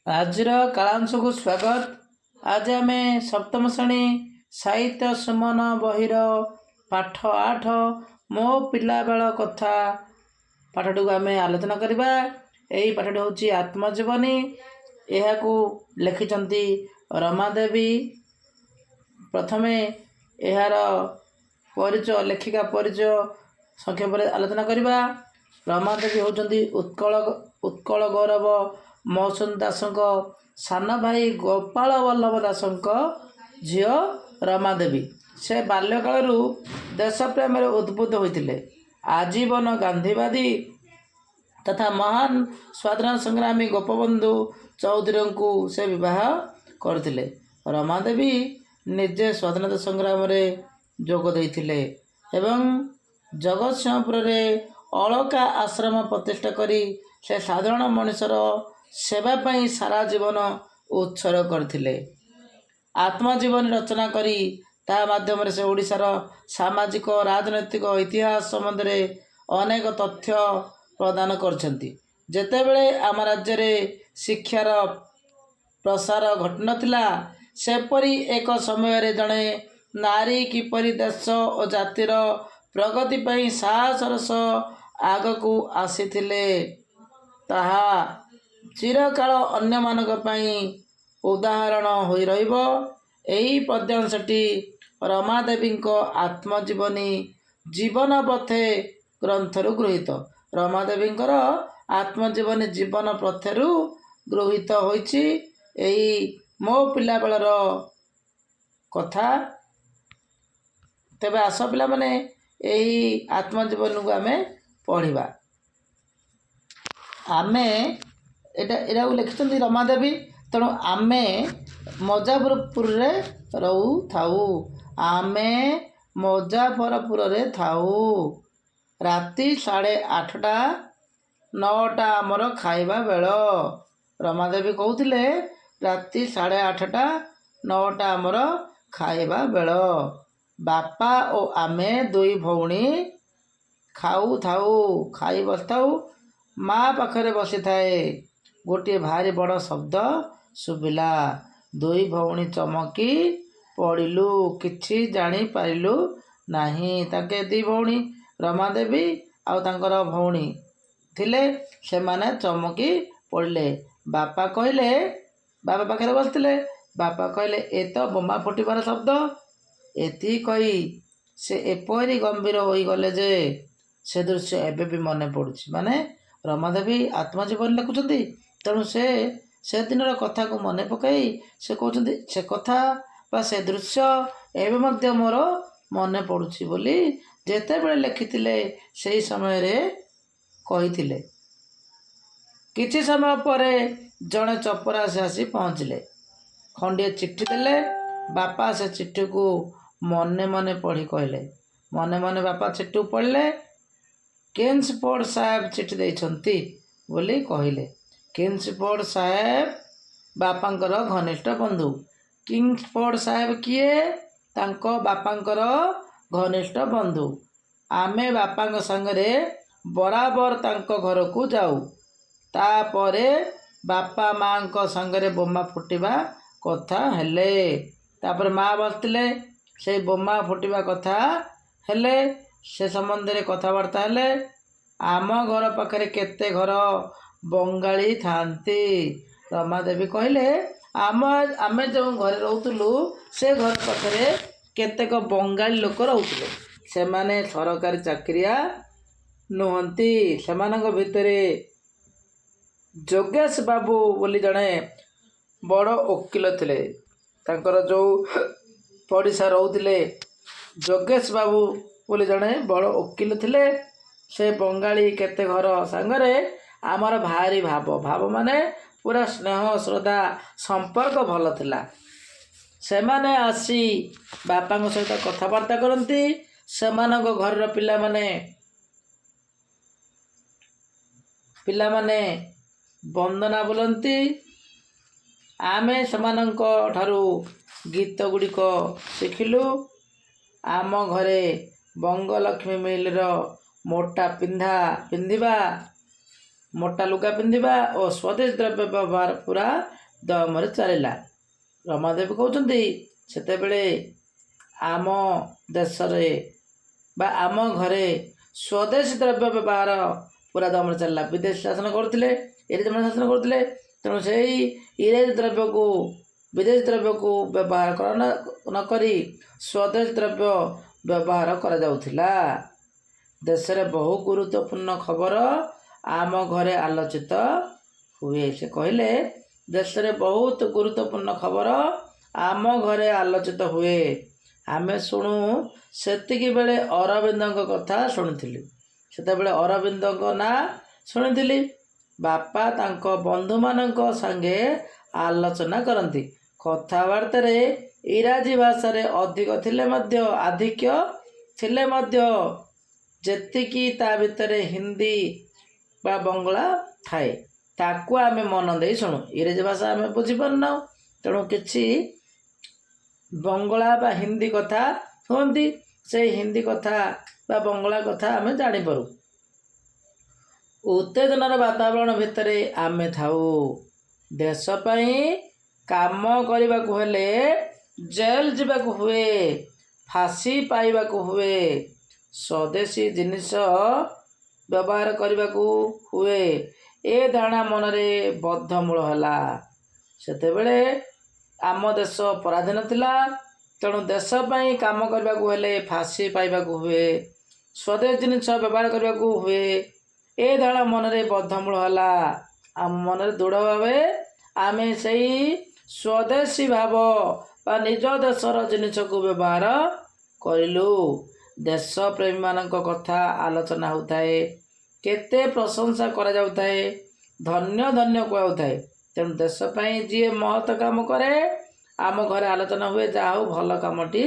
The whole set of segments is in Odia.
ଆଜିର କାଳାଂଶକୁ ସ୍ୱାଗତ। ଆଜି ଆମେ ସପ୍ତମ ଶ୍ରେଣୀ ସାହିତ୍ୟ ସୁମନ ବହିର ପାଠ 8 ମୋ ପିଲାବେଳ କଥା ପାଠଟିକୁ ଆମେ ଆଲୋଚନା କରିବା। ଏହି ପାଠଟି ହେଉଛି ଆତ୍ମଜୀବନୀ। ଏହାକୁ ଲେଖିଛନ୍ତି ରମାଦେବୀ। ପ୍ରଥମେ ଏହାର ପରିଚୟ, ଲେଖିକା ପରିଚୟ ସଂକ୍ଷେପରେ ଆଲୋଚନା କରିବା। ରମାଦେବୀ ହେଉଛନ୍ତି ଉତ୍କଳ ଗୌରବ ମୌସୁମୀ ଦାସଙ୍କ ସାନ ଭାଇ ଗୋପାଳ ବଲ୍ଲଭ ଦାସଙ୍କ ଝିଅ ରମାଦେବୀ। ସେ ବାଲ୍ୟକାଳରୁ ଦେଶପ୍ରେମରେ ଉଦ୍ବୁଦ୍ଧ ହୋଇଥିଲେ। ଆଜୀବନ ଗାନ୍ଧୀବାଦୀ ତଥା ମହାନ ସ୍ୱାଧୀନତା ସଂଗ୍ରାମୀ ଗୋପବନ୍ଧୁ ଚୌଧୁରୀଙ୍କୁ ସେ ବିବାହ କରିଥିଲେ। ରମାଦେବୀ ନିଜେ ସ୍ୱାଧୀନତା ସଂଗ୍ରାମରେ ଯୋଗ ଦେଇଥିଲେ ଏବଂ ଜଗତସିଂହପୁରରେ ଅଳକା ଆଶ୍ରମ ପ୍ରତିଷ୍ଠା କରି ସେ ସାଧାରଣ ମଣିଷର ସେବା ପାଇଁ ସାରା ଜୀବନ ଉତ୍ସର୍ଗ କରିଥିଲେ। ଆତ୍ମଜୀବନୀ ରଚନା କରି ତା ମାଧ୍ୟମରେ ସେ ଓଡ଼ିଶାର ସାମାଜିକ ରାଜନୈତିକ ଇତିହାସ ସମ୍ବନ୍ଧରେ ଅନେକ ତଥ୍ୟ ପ୍ରଦାନ କରିଛନ୍ତି। ଯେତେବେଳେ ଆମ ରାଜ୍ୟରେ ଶିକ୍ଷାର ପ୍ରସାର ଘଟିନଥିଲା, ସେପରି ଏକ ସମୟରେ ଜଣେ ନାରୀ କିପରି ଦେଶ ଓ ଜାତିର ପ୍ରଗତି ପାଇଁ ସାହସର ସହ ଆଗକୁ ଆସିଥିଲେ, ତାହା ଚିରକାଳ ଅନ୍ୟମାନଙ୍କ ପାଇଁ ଉଦାହରଣ ହୋଇ ରହିବ। ଏହି ପଦ୍ୟାଂଶଟି ରମାଦେବୀଙ୍କ ଆତ୍ମଜୀବନୀ ଜୀବନ ପଥେ ଗ୍ରନ୍ଥରୁ ଗୃହୀତ। ରମାଦେବୀଙ୍କର ଆତ୍ମଜୀବନୀ ଜୀବନ ପଥରୁ ଗୃହୀତ ହୋଇଛି ଏହି ମୋ ପିଲାବେଳର କଥା। ତେବେ ଆସ ପିଲାମାନେ ଏହି ଆତ୍ମଜୀବନୀକୁ ଆମେ ପଢ଼ିବା। ଆମେ ଏଟାକୁ ଲେଖିଛନ୍ତି ରମାଦେବୀ। ତେଣୁ ଆମେ ମୁଜାଫରପୁରରେ ରହୁଥାଉ। ଆମେ ମୁଜାଫରପୁରରେ ଥାଉ। ରାତି 8:30 9ଟା ଆମର ଖାଇବା ବେଳ। ରମାଦେବୀ କହୁଥିଲେ ରାତି 8:30 9ଟା ଆମର ଖାଇବା ବେଳ। ବାପା ଓ ଆମେ ଦୁଇ ଭଉଣୀ ଖାଉଥାଉ, ଖାଇ ବସିଥାଉ। ମା ପାଖରେ ବସିଥାଏ। ଗୋଟିଏ ଭାରି ବଡ଼ ଶବ୍ଦ ଶୁଭିଲା। ଦୁଇ ଭଉଣୀ ଚମକି ପଡ଼ିଲୁ। କିଛି ଜାଣିପାରିଲୁ ନାହିଁ। ତାଙ୍କେ ଦୁଇ ଭଉଣୀ ରମାଦେବୀ ଆଉ ତାଙ୍କର ଭଉଣୀ ଥିଲେ। ସେମାନେ ଚମକି ପଡ଼ିଲେ। ବାପା କହିଲେ, ବାପା ପାଖରେ ବସିଥିଲେ। ବାପା କହିଲେ, ଏ ତ ବୋମା ଫୁଟିବାର ଶବ୍ଦ। ଏତିକି କହି ସେ ଏପରି ଗମ୍ଭୀର ହୋଇଗଲେ ଯେ ସେ ଦୃଶ୍ୟ ଏବେ ବି ମନେ ପଡ଼ୁଛି। ମାନେ ରମାଦେବୀ ଆତ୍ମଜୀବନୀ ଲେଖୁଛନ୍ତି। ତେଣୁ ସେ ଦିନର କଥାକୁ ମନେ ପକାଇ ସେ କହୁଛନ୍ତି, ସେ କଥା ବା ସେ ଦୃଶ୍ୟ ଏବେ ମଧ୍ୟ ମୋର ମନେ ପଡ଼ୁଛି ବୋଲି ଯେତେବେଳେ ଲେଖିଥିଲେ ସେହି ସମୟରେ କହିଥିଲେ। କିଛି ସମୟ ପରେ ଜଣେ ଚପରାସି ଆସି ପହଞ୍ଚିଲେ। ଖଣ୍ଡିଏ ଚିଠି ଦେଲେ। ବାପା ସେ ଚିଠିକୁ ମନେ ମନେ ପଢ଼ି କହିଲେ। ମନେ ମନେ ବାପା ଚିଠିକୁ ପଢ଼ିଲେ। କିଙ୍ଗସଫୋର୍ଡ ସାହେବ ଚିଠି ଦେଇଛନ୍ତି ବୋଲି କହିଲେ। କିଙ୍ଗସଫୋର୍ଡ ସାହେବ ବାପାଙ୍କର ଘନିଷ୍ଠ ବନ୍ଧୁ। କିଙ୍ଗସଫୋର୍ଡ ସାହେବ କିଏ? ତାଙ୍କ ବାପାଙ୍କର ଘନିଷ୍ଠ ବନ୍ଧୁ। ଆମେ ବାପାଙ୍କ ସାଙ୍ଗରେ ବରାବର ତାଙ୍କ ଘରକୁ ଯାଉ। ତାପରେ ବାପା ମାଙ୍କ ସାଙ୍ଗରେ ବୋମା ଫୁଟିବା କଥା ହେଲେ। ତାପରେ ମା ବସିଥିଲେ। ସେଇ ବୋମା ଫୁଟିବା କଥା ହେଲେ। ସେ ସମ୍ବନ୍ଧରେ କଥାବାର୍ତ୍ତା ହେଲେ। ଆମ ଘର ପାଖରେ କେତେ ଘର ବଙ୍ଗାଳୀ ଥାଆନ୍ତି। ରମାଦେବୀ କହିଲେ, ଆମେ ଯେଉଁ ଘରେ ରହୁଥିଲୁ ସେ ଘର ପାଖରେ କେତେକ ବଙ୍ଗାଳୀ ଲୋକ ରହୁଥିଲେ। ସେମାନେ ସରକାରୀ ଚାକିରିଆ ନୁହନ୍ତି। ସେମାନଙ୍କ ଭିତରେ ଯୋଗେଶ ବାବୁ ବୋଲି ଜଣେ ବଡ଼ ଓକିଲ ଥିଲେ। ତାଙ୍କର ଯେଉଁ ପଡ଼ିଶା ରହୁଥିଲେ, ଯୋଗେଶ ବାବୁ ବୋଲି ଜଣେ ବଡ଼ ଓକିଲ ଥିଲେ। ସେ ବଙ୍ଗାଳୀ କେତେ ଘର ସାଙ୍ଗରେ ଆମର ଭାରି ଭାବ ମାନେ ପୁରା ସ୍ନେହ ଶ୍ରଦ୍ଧା ସମ୍ପର୍କ ଭଲ ଥିଲା। ସେମାନେ ଆସି ବାପାଙ୍କ ସହିତ କଥାବାର୍ତ୍ତା କରନ୍ତି। ସେମାନଙ୍କ ଘରର ପିଲାମାନେ ବନ୍ଦନା ବୋଲନ୍ତି। ଆମେ ସେମାନଙ୍କ ଠାରୁ ଗୀତ ଗୁଡ଼ିକ ଶିଖିଲୁ। ଆମ ଘରେ ବଙ୍ଗଲକ୍ଷ୍ମୀ ମିଲର ମୋଟା ପିନ୍ଧିବା, ମୋଟା ଲୁଗା ପିନ୍ଧିବା ଓ ସ୍ୱଦେଶୀ ଦ୍ରବ୍ୟ ବ୍ୟବହାର ପୁରା ଦମରେ ଚାଲିଲା। ରମାଦେବୀ କହୁଛନ୍ତି ସେତେବେଳେ ଆମ ଦେଶରେ ବା ଆମ ଘରେ ସ୍ୱଦେଶୀ ଦ୍ରବ୍ୟ ବ୍ୟବହାର ପୁରା ଦମରେ ଚାଲିଲା। ବିଦେଶୀ ଶାସନ କରୁଥିଲେ, ଇଂରେଜମାନେ ଶାସନ କରୁଥିଲେ। ତେଣୁ ସେଇ ଇଂରେଜ ଦ୍ରବ୍ୟକୁ ବିଦେଶୀ ଦ୍ରବ୍ୟକୁ ବ୍ୟବହାର ନକରି ସ୍ୱଦେଶୀ ଦ୍ରବ୍ୟ ବ୍ୟବହାର କରାଯାଉଥିଲା। ଦେଶରେ ବହୁ ଗୁରୁତ୍ୱପୂର୍ଣ୍ଣ ଖବର ଆମ ଘରେ ଆଲୋଚିତ ହୁଏ। ସେ କହିଲେ ଦେଶରେ ବହୁତ ଗୁରୁତ୍ୱପୂର୍ଣ୍ଣ ଖବର ଆମ ଘରେ ଆଲୋଚିତ ହୁଏ। ଆମେ ଶୁଣୁ। ସେତିକି ବେଳେ ଅରବିନ୍ଦଙ୍କ କଥା ଶୁଣିଥିଲି। ସେତେବେଳେ ଅରବିନ୍ଦଙ୍କ ନାଁ ଶୁଣିଥିଲି। ବାପା ତାଙ୍କ ବନ୍ଧୁମାନଙ୍କ ସାଙ୍ଗେ ଆଲୋଚନା କରନ୍ତି। କଥାବାର୍ତ୍ତାରେ ଇଂରାଜୀ ଭାଷାରେ ଆଧିକ୍ୟ ଥିଲେ ମଧ୍ୟ ଯେତିକି ତା ଭିତରେ ହିନ୍ଦୀ ବା ବଙ୍ଗଳା ଥାଏ ତାକୁ ଆମେ ମନ ଦେଇ ଶୁଣୁ। ଇଂରେଜୀ ଭାଷା ଆମେ ବୁଝିପାରୁନାହୁଁ, ତେଣୁ କିଛି ବଙ୍ଗଳା ବା ହିନ୍ଦୀ କଥା ହୁଅନ୍ତି, ସେଇ ହିନ୍ଦୀ କଥା ବା ବଙ୍ଗଳା କଥା ଆମେ ଜାଣିପାରୁ। ଉତ୍ତେଜନାର ବାତାବରଣ ଭିତରେ ଆମେ ଥାଉ। ଦେଶ ପାଇଁ କାମ କରିବାକୁ ହେଲେ ଜେଲ୍ ଯିବାକୁ ହୁଏ, ଫାଶୀ ପାଇବାକୁ ହୁଏ, ସ୍ୱଦେଶୀ ଜିନିଷ ବ୍ୟବହାର କରିବାକୁ ହୁଏ। ଏ ଧାରଣା ମନରେ ବଦ୍ଧମୂଳ ହେଲା। ସେତେବେଳେ ଆମ ଦେଶ ପରାଧୀନ ଥିଲା। ତେଣୁ ଦେଶ ପାଇଁ କାମ କରିବାକୁ ହେଲେ ଫାଶୀ ପାଇବାକୁ ହୁଏ, ସ୍ୱଦେଶୀ ଜିନିଷ ବ୍ୟବହାର କରିବାକୁ ହୁଏ। ଏ ଧାରଣା ମନରେ ବଦ୍ଧମୂଳ ହେଲା। ଆମ ମନରେ ଦୃଢ଼ ଭାବେ ଆମେ ସେଇ ସ୍ୱଦେଶୀ ଭାବ ବା ନିଜ ଦେଶର ଜିନିଷକୁ ବ୍ୟବହାର କରିଲୁ। ଦେଶପ୍ରେମୀମାନଙ୍କ କଥା ଆଲୋଚନା ହେଉଥାଏ, କେତେ ପ୍ରଶଂସା କରାଯାଉଥାଏ, ଧନ୍ୟ ଧନ୍ୟ କୁହାଯାଉଥାଏ। ତେଣୁ ଦେଶ ପାଇଁ ଯିଏ ମହତ୍ କାମ କରେ ଆମ ଘରେ ଆଲୋଚନା ହୁଏ, ଯାହା ହଉ ଭଲ କାମଟି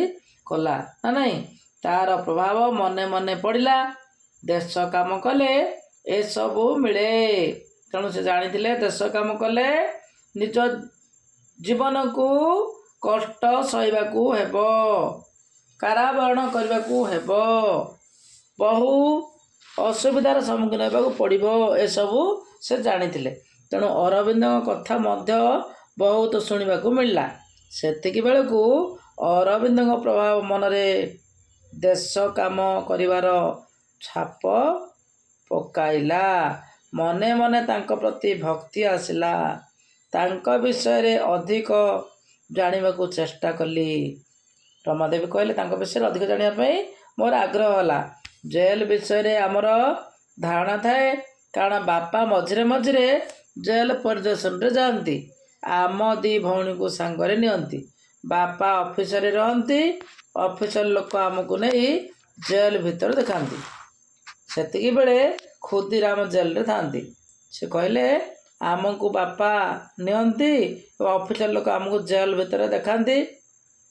କଲା ନା ନାହିଁ, ତାର ପ୍ରଭାବ ମନେ ମନେ ପଡ଼ିଲା। ଦେଶ କାମ କଲେ ଏସବୁ ମିଳେ। ତେଣୁ ସେ ଜାଣିଥିଲେ ଦେଶ କାମ କଲେ ନିଜ ଜୀବନକୁ କଷ୍ଟ ସହିବାକୁ ହେବ, କାରାବରଣ କରିବାକୁ ହେବ, ବହୁ ଅସୁବିଧାର ସମ୍ମୁଖୀନ ହେବାକୁ ପଡ଼ିବ, ଏସବୁ ସେ ଜାଣିଥିଲେ। ତେଣୁ ଅରବିନ୍ଦଙ୍କ କଥା ମଧ୍ୟ ବହୁତ ଶୁଣିବାକୁ ମିଳିଲା। ସେତିକି ବେଳକୁ ଅରବିନ୍ଦଙ୍କ ପ୍ରଭାବ ମନରେ ଦେଶ କାମ କରିବାର ଛାପ ପକାଇଲା। ମନେ ମନେ ତାଙ୍କ ପ୍ରତି ଭକ୍ତି ଆସିଲା। ତାଙ୍କ ବିଷୟରେ ଅଧିକ ଜାଣିବାକୁ ଚେଷ୍ଟା କଲି। ରମାଦେବୀ କହିଲେ ତାଙ୍କ ବିଷୟରେ ଅଧିକ ଜାଣିବା ପାଇଁ ମୋର ଆଗ୍ରହ ହେଲା। ଜେଲ୍ ବିଷୟରେ ଆମର ଧାରଣା ଥାଏ, କାରଣ ବାପା ମଝିରେ ମଝିରେ ଜେଲ୍ ପରିଦର୍ଶନରେ ଯାଆନ୍ତି। ଆମ ଦି ଭଉଣୀକୁ ସାଙ୍ଗରେ ନିଅନ୍ତି। ବାପା ଅଫିସରେ ରହନ୍ତି। ଅଫିସର ଲୋକ ଆମକୁ ନେଇ ଜେଲ୍ ଭିତରେ ଦେଖାନ୍ତି। ସେତିକି ବେଳେ ଖୁଦିରାମ ଜେଲରେ ଥାନ୍ତି। ସେ କହିଲେ ଆମକୁ ବାପା ନିଅନ୍ତି ଓ ଅଫିସର ଲୋକ ଆମକୁ ଜେଲ୍ ଭିତରେ ଦେଖାନ୍ତି।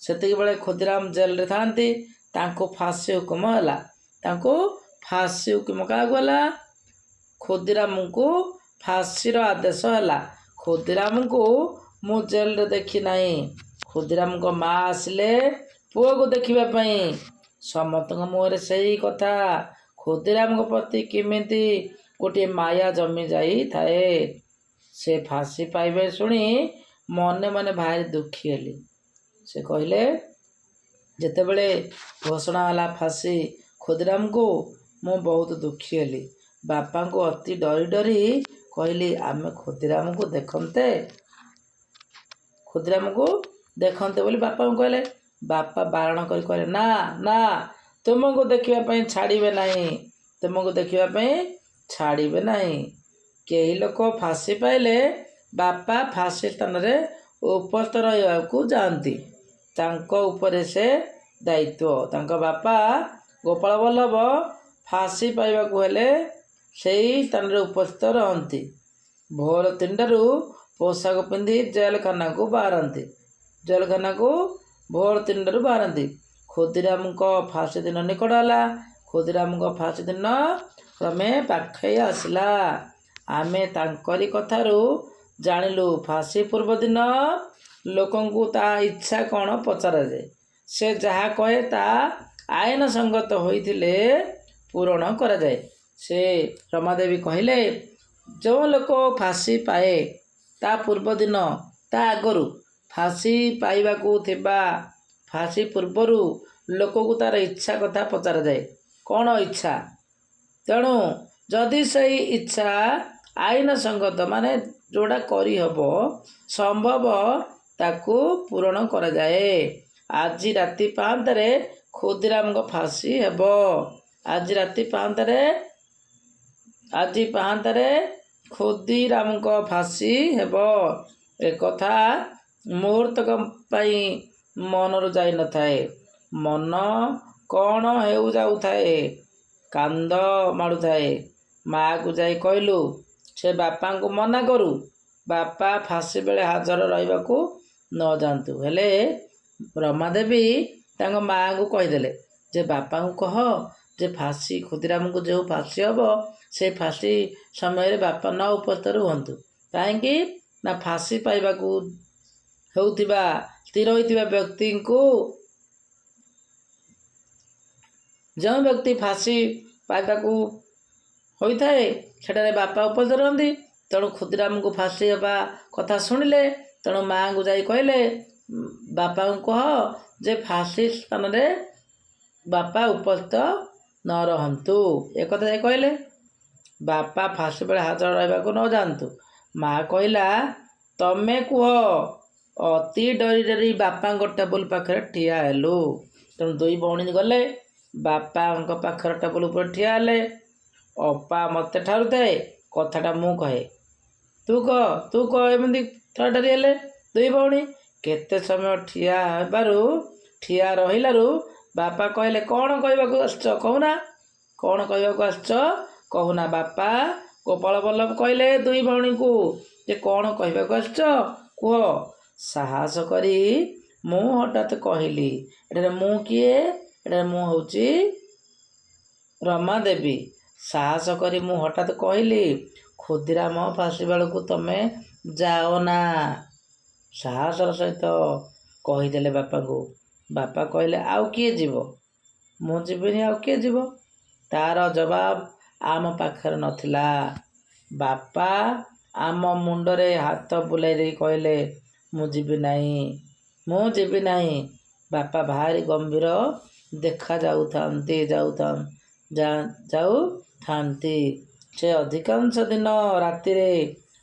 ସେତିକି ବେଳେ ଖୁଦିରାମ ଜେଲରେ ଥାନ୍ତି। ତାଙ୍କୁ ଫାଶୀ ହୁକୁମ ହେଲା। ତାଙ୍କୁ ଫାଶୀ ହୁକୁମ କାହାକୁ ହେଲା? ଖୁଦିରାମଙ୍କୁ ଫାଶୀର ଆଦେଶ ହେଲା। ଖୁଦିରାମଙ୍କୁ ମୁଁ ଜେଲରେ ଦେଖି ନାହିଁ। ଖୁଦିରାମଙ୍କ ମା ଆସିଲେ ପୁଅକୁ ଦେଖିବା ପାଇଁ। ସମସ୍ତଙ୍କ ମୁହଁରେ ସେଇ କଥା। ଖୁଦିରାମଙ୍କ ପ୍ରତି କେମିତି ଗୋଟିଏ ମାୟା ଜମି ଯାଇଥାଏ। ସେ ଫାଶୀ ପାଇବେ ଶୁଣି ମନେ ମନେ ଭାରି ଦୁଃଖୀ ହେଲି। ସେ କହିଲେ ଯେତେବେଳେ ଘୋଷଣା ହେଲା ଫାଶୀ ଖୁଦିରାମଙ୍କୁ, ମୁଁ ବହୁତ ଦୁଃଖୀ ହେଲି। ବାପାଙ୍କୁ ଅତି ଡରି ଡରି କହିଲି ଆମେ ଖୁଦିରାମଙ୍କୁ ଦେଖନ୍ତେ ବୋଲି ବାପାଙ୍କୁ କହିଲେ। ବାପା ବାରଣ କରି କହିଲେ ନା ନା, ତୁମକୁ ଦେଖିବା ପାଇଁ ଛାଡ଼ିବେ ନାହିଁ, ତୁମକୁ ଦେଖିବା ପାଇଁ ଛାଡ଼ିବେ ନାହିଁ। କେହି ଲୋକ ଫାଶୀ ପାଇଲେ ବାପା ଫାଶୀ ସ୍ଥାନରେ ଉପସ୍ଥିତ ରହିବାକୁ ଯାଆନ୍ତି। ତାଙ୍କ ଉପରେ ସେ ଦାୟିତ୍ୱ। ତାଙ୍କ ବାପା ଗୋପାଳ ବଲ୍ଲଭ ଫାଶୀ ପାଇବାକୁ ହେଲେ ସେଇ ସ୍ଥାନରେ ଉପସ୍ଥିତ ରହନ୍ତି। ଭୋର 3ଟାରୁ ପୋଷାକ ପିନ୍ଧି ଜେଲଖାନାକୁ ଭୋର 3ଟାରୁ ବାହାରନ୍ତି। ଖୁଦିରାମଙ୍କ ଫାଶୀ ଦିନ ନିକଟ ହେଲା। ଖୁଦିରାମଙ୍କ ଫାଶୀ ଦିନ କ୍ରମେ ପାଖେଇ ଆସିଲା। ଆମେ ତାଙ୍କରି କଥାରୁ ଜାଣିଲୁ ଫାଶୀ ପୂର୍ବ ଦିନ ଲୋକଙ୍କୁ ତା ଇଚ୍ଛା କ'ଣ ପଚରାଯାଏ। ସେ ଯାହା କହେ ତାହା ଆଇନ ସଙ୍ଗତ ହୋଇଥିଲେ ପୂରଣ କରାଯାଏ। ସେ ରମାଦେବୀ କହିଲେ ଯେଉଁ ଲୋକ ଫାଶୀ ପାଏ ତା ପୂର୍ବଦିନ ତା ଆଗରୁ ଫାଶୀ ପାଇବାକୁ ଥିବା ଫାଶୀ ପୂର୍ବରୁ ଲୋକକୁ ତାର ଇଚ୍ଛା କଥା ପଚରାଯାଏ। କ'ଣ ଇଚ୍ଛା? ତେଣୁ ଯଦି ସେଇ ଇଚ୍ଛା ଆଇନ ସଙ୍ଗତ ମାନେ ଯେଉଁଟା କରିହେବ ସମ୍ଭବ ତାକୁ ପୂରଣ କରାଯାଏ। ଆଜି ରାତି ପାହାନ୍ତାରେ ଖୁଦିରାମଙ୍କ ଫାଶୀ ହେବ। ଆଜି ପାହାନ୍ତାରେ ଖୁଦିରାମଙ୍କ ଫାଶୀ ହେବ। ଏକଥା ମୁହୂର୍ତ୍ତକ ପାଇଁ ମନରୁ ଯାଇନଥାଏ। ମନ କ'ଣ ହେଉ ଯାଉଥାଏ। କାନ୍ଦ ମାଡ଼ୁଥାଏ। ମାଆକୁ ଯାଇ କହିଲୁ ସେ ବାପାଙ୍କୁ ମନା କରୁ ବାପା ଫାଶୀ ବେଳେ ହାଜର ରହିବାକୁ ନ ଯାଆନ୍ତୁ। ହେଲେ ରମାଦେବୀ ତାଙ୍କ ମାଆଙ୍କୁ କହିଦେଲେ ଯେ ବାପାଙ୍କୁ କହ ଯେ ଫାଶୀ ଖୁଦିରାମଙ୍କୁ ଯେଉଁ ଫାଶୀ ହେବ ସେ ଫାଶୀ ସମୟରେ ବାପା ନ ଉପସ୍ଥିତ ହୁଅନ୍ତୁ। କାହିଁକି ନା ଫାଶୀ ପାଇବାକୁ ହେଉଥିବା ସ୍ଥିର ହୋଇଥିବା ବ୍ୟକ୍ତିଙ୍କୁ ଯେଉଁ ବ୍ୟକ୍ତି ଫାଶୀ ପାଇବାକୁ ହୋଇଥାଏ ସେଠାରେ ବାପା ଉପସ୍ଥିତ ରହନ୍ତି। ତେଣୁ ଖୁଦିରାମଙ୍କୁ ଫାଶୀ ହେବା କଥା ଶୁଣିଲେ ତେଣୁ ମାଆଙ୍କୁ ଯାଇ କହିଲେ ବାପାଙ୍କୁ କହ ଯେ ଫାଶୀ ସ୍ଥାନରେ ବାପା ଉପସ୍ଥିତ ନ ରହନ୍ତୁ। ଏକଥା ଯାଇ କହିଲେ ବାପା ଫାଶୀ ବେଳେ ହାଜର ରହିବାକୁ ନ ଯାଆନ୍ତୁ। ମାଆ କହିଲା ତମେ କୁହ। ଅତି ଡରି ଡରି ବାପାଙ୍କ ଟେବୁଲ ପାଖରେ ଠିଆ ହେଲୁ। ତେଣୁ ଦୁଇ ଭଉଣୀ ଗଲେ ବାପାଙ୍କ ପାଖରେ ଟେବୁଲ ଉପରେ ଠିଆ ହେଲେ। ଅପା ମୋତେ ଠାରୁଥାଏ କଥାଟା ମୁଁ କହେ ତୁ କହ ଏମିତି ଥରଟାରି ହେଲେ ଦୁଇ ଭଉଣୀ। କେତେ ସମୟ ଠିଆ ରହିଲାରୁ ବାପା କହିଲେ କ'ଣ କହିବାକୁ ଆସିଛ କହୁନା। କ'ଣ କହିବାକୁ ଆସିଛ କହୁନା। ବାପା ଗୋପାଳ ବଲ୍ଲଭ କହିଲେ ଦୁଇ ଭଉଣୀଙ୍କୁ ଯେ କ'ଣ କହିବାକୁ ଆସିଛ କୁହ। ସାହସ କରି ମୁଁ ହଠାତ୍ କହିଲି। ଏଠାରେ ମୁଁ କିଏ? ଏଠାରେ ମୁଁ ହେଉଛି ରମାଦେବୀ। ସାହସ କରି ମୁଁ ହଠାତ୍ କହିଲି ଖୁଦିରାମ ଫାଶୀ ବେଳକୁ ତମେ ଯାଅ ନା। ସାହସର ସହିତ କହିଦେଲେ ବାପାଙ୍କୁ। ବାପା କହିଲେ ଆଉ କିଏ ଯିବ? ମୁଁ ଯିବିନି ଆଉ କିଏ ଯିବ? ତାର ଜବାବ ଆମ ପାଖରେ ନଥିଲା। ବାପା ଆମ ମୁଣ୍ଡରେ ହାତ ବୁଲାଇ ଦେଇ କହିଲେ ମୁଁ ଯିବି ନାହିଁ। ବାପା ଭାରି ଗମ୍ଭୀର ଦେଖା ଯାଉଥାନ୍ତି। ସେ ଅଧିକାଂଶ ଦିନ ରାତିରେ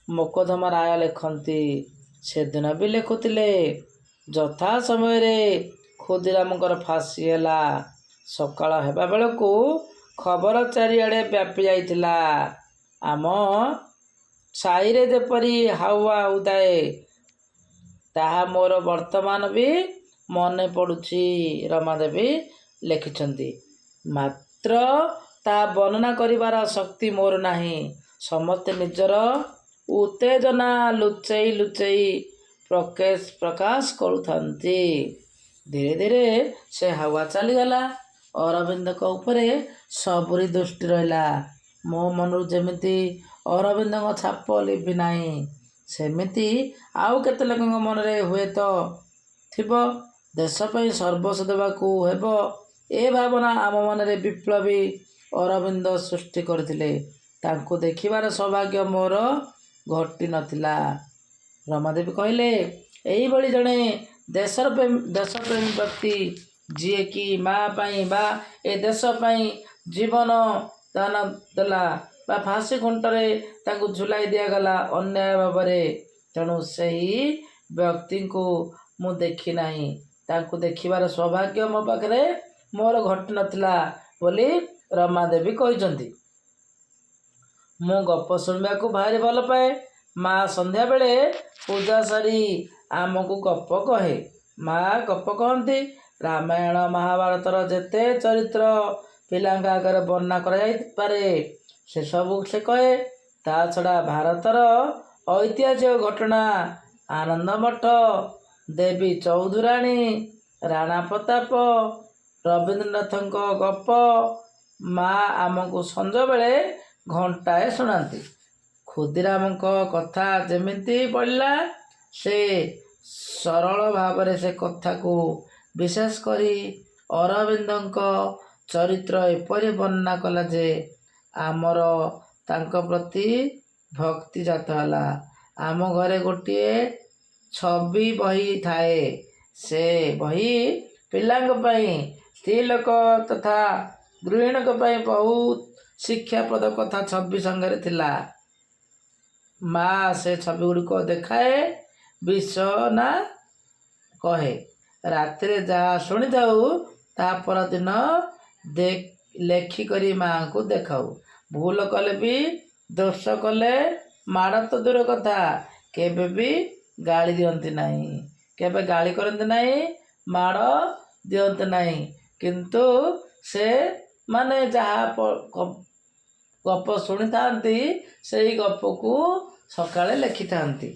ମୋକଦ୍ଦମା ରାୟ ଲେଖନ୍ତି। ସେଦିନ ବି ଲେଖୁଥିଲେ। ଯଥା ସମୟରେ ଖୁଦିରାମଙ୍କର ଫାଶୀ ହେଲା। ସକାଳ ହେବା ବେଳକୁ ଖବର ଚାରିଆଡ଼େ ବ୍ୟାପି ଯାଇଥିଲା। ଆମ ସାହିରେ ଯେପରି ହାୱା ହେଉଥାଏ ତାହା ମୋର ବର୍ତ୍ତମାନ ବି ମନେ ପଡ଼ୁଛି। ରମାଦେବୀ ଲେଖିଛନ୍ତି। ମାତ୍ର ତାହା ବର୍ଣ୍ଣନା କରିବାର ଶକ୍ତି ମୋର ନାହିଁ। ସମସ୍ତେ ନିଜର ଉତ୍ତେଜନା ଲୁଚେଇ ପ୍ରକାଶ କରୁଥାନ୍ତି। ଧୀରେ ଧୀରେ ସେ ହାୱା ଚାଲିଗଲା। ଅରବିନ୍ଦଙ୍କ ଉପରେ ସବୁରି ଦୃଷ୍ଟି ରହିଲା। ମୋ ମନରୁ ଯେମିତି ଅରବିନ୍ଦଙ୍କ ଛାପ ଲିଭି ନାହିଁ ସେମିତି ଆଉ କେତେ ଲୋକଙ୍କ ମନରେ ହୁଏତ ଥିବ। ଦେଶ ପାଇଁ ସର୍ବସ୍ୱ ଦେବାକୁ ହେବ ଏ ଭାବନା ଆମ ମନରେ ବିପ୍ଳବୀ ଅରବିନ୍ଦ ସୃଷ୍ଟି କରିଥିଲେ। ତାଙ୍କୁ ଦେଖିବାର ସୌଭାଗ୍ୟ ମୋର ଘଟି ନଥିଲା। ରମାଦେବୀ କହିଲେ ଏଇଭଳି ଜଣେ ଦେଶପ୍ରେମୀ ବ୍ୟକ୍ତି ଯିଏକି ମା' ପାଇଁ ବା ଏ ଦେଶ ପାଇଁ ଜୀବନ ଦାନ ଦେଲା ବା ଫାଶୀ ଖୁଣ୍ଟରେ ତାଙ୍କୁ ଝୁଲାଇ ଦିଆଗଲା ଅନ୍ୟାୟ ଭାବରେ। ତେଣୁ ସେହି ବ୍ୟକ୍ତିଙ୍କୁ ମୁଁ ଦେଖି ନାହିଁ। ତାଙ୍କୁ ଦେଖିବାର ସୌଭାଗ୍ୟ ମୋ ପାଖରେ ମୋର ଘଟି ନଥିଲା ବୋଲି ରମାଦେବୀ କହିଛନ୍ତି। ମୁଁ ଗପ ଶୁଣିବାକୁ ଭାରି ଭଲ ପାଏ। ମା ସନ୍ଧ୍ୟାବେଳେ ପୂଜା ସାରି ଆମକୁ ଗପ କହେ। ମା ଗପ କହନ୍ତି। ରାମାୟଣ ମହାଭାରତର ଯେତେ ଚରିତ୍ର ପିଲାଙ୍କ ଆଗରେ ବର୍ଣ୍ଣନା କରାଯାଇପାରେ ସେସବୁ ସେ କହେ। ତା ଛଡ଼ା ଭାରତର ଐତିହାସିକ ଘଟଣା, ଆନନ୍ଦ ମଠ, ଦେବୀ ଚୌଧୁରାଣୀ, ରାଣା ପ୍ରତାପ, ରବୀନ୍ଦ୍ରନାଥଙ୍କ ଗପ ମା ଆମକୁ ସଞ୍ଜବେଳେ ଘଣ୍ଟାଏ ଶୁଣାନ୍ତି। ଖୁଦିରାମଙ୍କ କଥା ଯେମିତି ପଡ଼ିଲା ସେ ସରଳ ଭାବରେ ସେ କଥାକୁ ବିଶେଷ କରି ଅରବିନ୍ଦଙ୍କ ଚରିତ୍ର ଏପରି ବର୍ଣ୍ଣନା କଲା ଯେ ଆମର ତାଙ୍କ ପ୍ରତି ଭକ୍ତି ଜାତ ହେଲା। ଆମ ଘରେ ଗୋଟିଏ ଛବି ବହି ଥାଏ। ସେ ବହି ପିଲାଙ୍କ ପାଇଁ, ସ୍ତ୍ରୀ ଲୋକ ତଥା ଗୃହିଣୀଙ୍କ ପାଇଁ ବହୁତ ଶିକ୍ଷାପ୍ରଦ କଥା ଛବି ସାଙ୍ଗରେ ଥିଲା। ମା ସେ ଛବି ଗୁଡ଼ିକ ଦେଖାଏ, ବିଷ ନା କହେ। ରାତିରେ ଯାହା ଶୁଣିଥାଉ ତା ପରଦିନ ଲେଖିକରି ମାଆଙ୍କୁ ଦେଖାଉ। ଭୁଲ କଲେ ବି, ଦୋଷ କଲେ ମାଡ଼ ତ ଦୂର କଥା, କେବେ ବି ଗାଳି ଦିଅନ୍ତି ନାହିଁ। କେବେ ଗାଳି କରନ୍ତି ନାହିଁ, ମାଡ଼ ଦିଅନ୍ତି ନାହିଁ। କିନ୍ତୁ ସେମାନେ ଯାହା ଗପ ଶୁଣିଥାନ୍ତି ସେଇ ଗପକୁ ସକାଳେ ଲେଖିଥାନ୍ତି।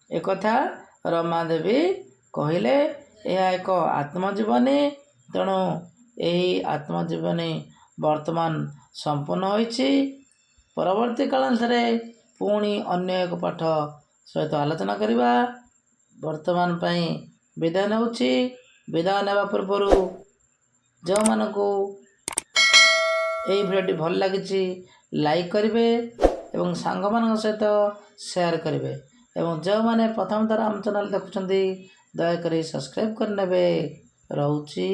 ଏକଥା ରମାଦେବୀ କହିଲେ। ଏହା ଏକ ଆତ୍ମଜୀବନୀ। ତେଣୁ ଏହି ଆତ୍ମଜୀବନୀ ବର୍ତ୍ତମାନ ସମ୍ପୂର୍ଣ୍ଣ ହୋଇଛି। ପରବର୍ତ୍ତୀ କାଳାଂଶରେ ପୁଣି ଅନ୍ୟ ଏକ ପାଠ ସହିତ ଆଲୋଚନା କରିବା। ବର୍ତ୍ତମାନ ପାଇଁ ବିଦାୟ ନେଉଛି। ବିଦାୟ ନେବା ପୂର୍ବରୁ ଯେଉଁମାନଙ୍କୁ ଏହି ଭିଡ଼ିଓଟି ଭଲ ଲାଗିଛି ଲାଇକ୍ କରିବେ ଏବଂ ସାଙ୍ଗମାନଙ୍କ ସହିତ ସେୟାର କରିବେ ଏବଂ ଯେଉଁମାନେ ପ୍ରଥମ ଥର ଆମ ଚ୍ୟାନେଲ୍ ଦେଖୁଛନ୍ତି ଦୟାକରି ସବସ୍କ୍ରାଇବ୍ କରିନେବେ। ରହୁଛି।